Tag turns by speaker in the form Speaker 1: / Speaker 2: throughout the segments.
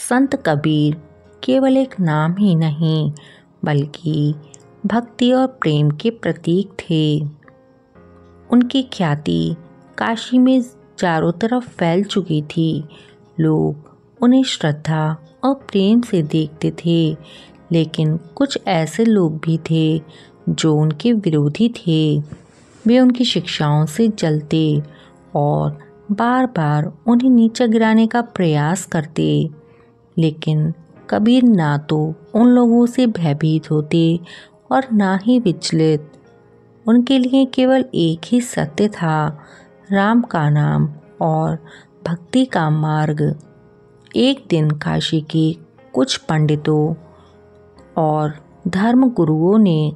Speaker 1: संत कबीर केवल एक नाम ही नहीं बल्कि भक्ति और प्रेम के प्रतीक थे। उनकी ख्याति काशी में चारों तरफ फैल चुकी थी। लोग उन्हें श्रद्धा और प्रेम से देखते थे, लेकिन कुछ ऐसे लोग भी थे जो उनके विरोधी थे। वे उनकी शिक्षाओं से जलते और बार बार उन्हें नीचे गिराने का प्रयास करते। लेकिन कबीर ना तो उन लोगों से भयभीत होते और ना ही विचलित। उनके लिए केवल एक ही सत्य था, राम का नाम और भक्ति का मार्ग। एक दिन काशी के कुछ पंडितों और धर्म गुरुओं ने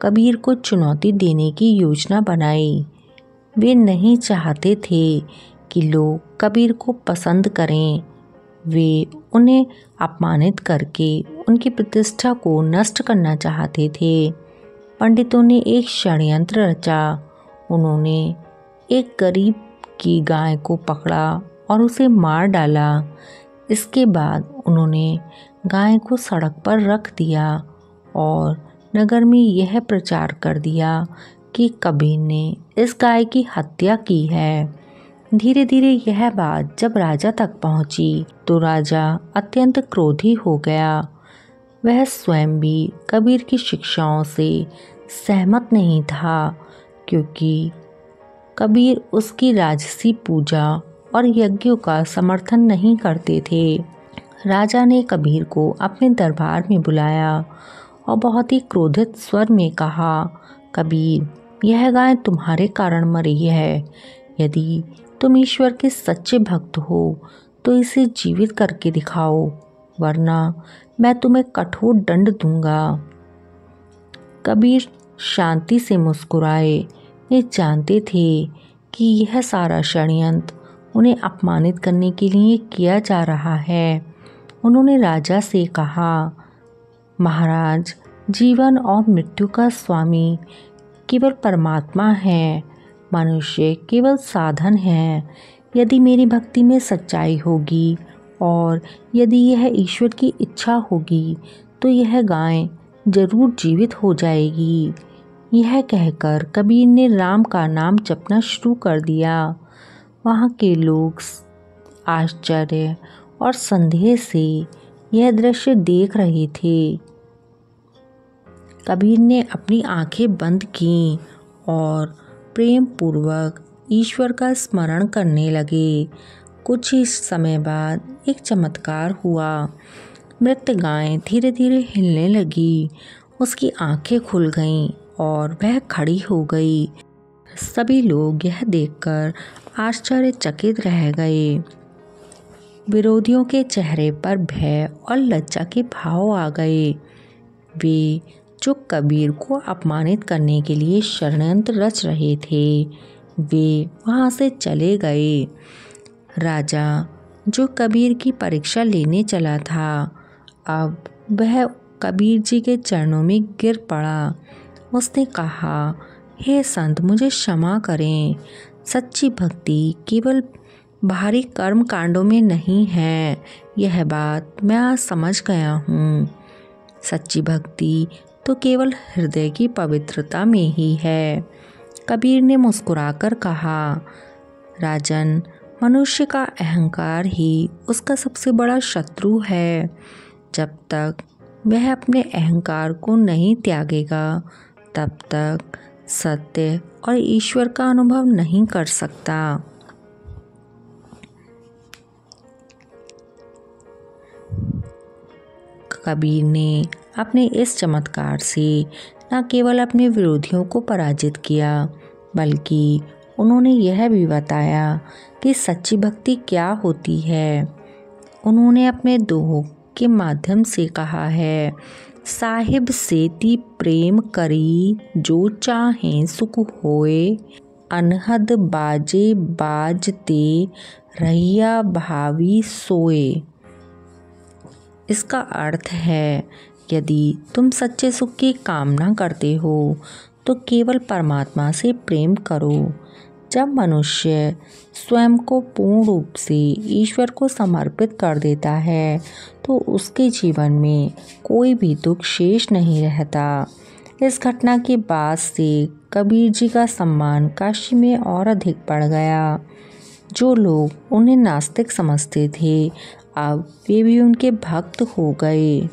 Speaker 1: कबीर को चुनौती देने की योजना बनाई। वे नहीं चाहते थे कि लोग कबीर को पसंद करें। वे उन्हें अपमानित करके उनकी प्रतिष्ठा को नष्ट करना चाहते थे। पंडितों ने एक षड्यंत्र रचा। उन्होंने एक गरीब की गाय को पकड़ा और उसे मार डाला। इसके बाद उन्होंने गाय को सड़क पर रख दिया और नगर में यह प्रचार कर दिया कि कबीर ने इस गाय की हत्या की है। धीरे धीरे यह बात जब राजा तक पहुंची तो राजा अत्यंत क्रोधी हो गया। वह स्वयं भी कबीर की शिक्षाओं से सहमत नहीं था, क्योंकि कबीर उसकी राजसी पूजा और यज्ञों का समर्थन नहीं करते थे। राजा ने कबीर को अपने दरबार में बुलाया और बहुत ही क्रोधित स्वर में कहा, कबीर, यह गाय तुम्हारे कारण मरी है। यदि तुम ईश्वर के सच्चे भक्त हो तो इसे जीवित करके दिखाओ, वरना मैं तुम्हें कठोर दंड दूंगा। कबीर शांति से मुस्कुराए। वे जानते थे कि यह सारा षड्यंत्र उन्हें अपमानित करने के लिए किया जा रहा है। उन्होंने राजा से कहा, महाराज, जीवन और मृत्यु का स्वामी केवल परमात्मा है। मनुष्य केवल साधन है। यदि मेरी भक्ति में सच्चाई होगी और यदि यह ईश्वर की इच्छा होगी तो यह गाय जरूर जीवित हो जाएगी। यह कहकर कबीर ने राम का नाम जपना शुरू कर दिया। वहाँ के लोग आश्चर्य और संदेह से यह दृश्य देख रहे थे। कबीर ने अपनी आंखें बंद की और प्रेम पूर्वक ईश्वर का स्मरण करने लगे। कुछ ही समय बाद एक चमत्कार हुआ। मृत गाय धीरे धीरे हिलने लगी। उसकी आंखें खुल गईं और वह खड़ी हो गई। सभी लोग यह देखकर आश्चर्यचकित रह गए। विरोधियों के चेहरे पर भय और लज्जा के भाव आ गए। वे जो कबीर को अपमानित करने के लिए षड्यंत्र रच रहे थे, वे वहाँ से चले गए। राजा, जो कबीर की परीक्षा लेने चला था, अब वह कबीर जी के चरणों में गिर पड़ा। उसने कहा, हे संत, मुझे क्षमा करें। सच्ची भक्ति केवल बाहरी कर्म कांडों में नहीं है। यह बात मैं आज समझ गया हूँ। सच्ची भक्ति तो केवल हृदय की पवित्रता में ही है। कबीर ने मुस्कुराकर कहा, राजन, मनुष्य का अहंकार ही उसका सबसे बड़ा शत्रु है। जब तक वह अपने अहंकार को नहीं त्यागेगा, तब तक सत्य और ईश्वर का अनुभव नहीं कर सकता। कबीर ने अपने इस चमत्कार से न केवल अपने विरोधियों को पराजित किया, बल्कि उन्होंने यह भी बताया कि सच्ची भक्ति क्या होती है। उन्होंने अपने दोहों के माध्यम से कहा है, साहिब सेती प्रेम करी, जो चाहे सुख होए, अनहद बाजे बाजते, रहिया भावी सोए। इसका अर्थ है, यदि तुम सच्चे सुख की कामना करते हो तो केवल परमात्मा से प्रेम करो। जब मनुष्य स्वयं को पूर्ण रूप से ईश्वर को समर्पित कर देता है तो उसके जीवन में कोई भी दुख शेष नहीं रहता। इस घटना के बाद से कबीर जी का सम्मान काशी में और अधिक बढ़ गया। जो लोग उन्हें नास्तिक समझते थे अब वे भी उनके भक्त हो गए।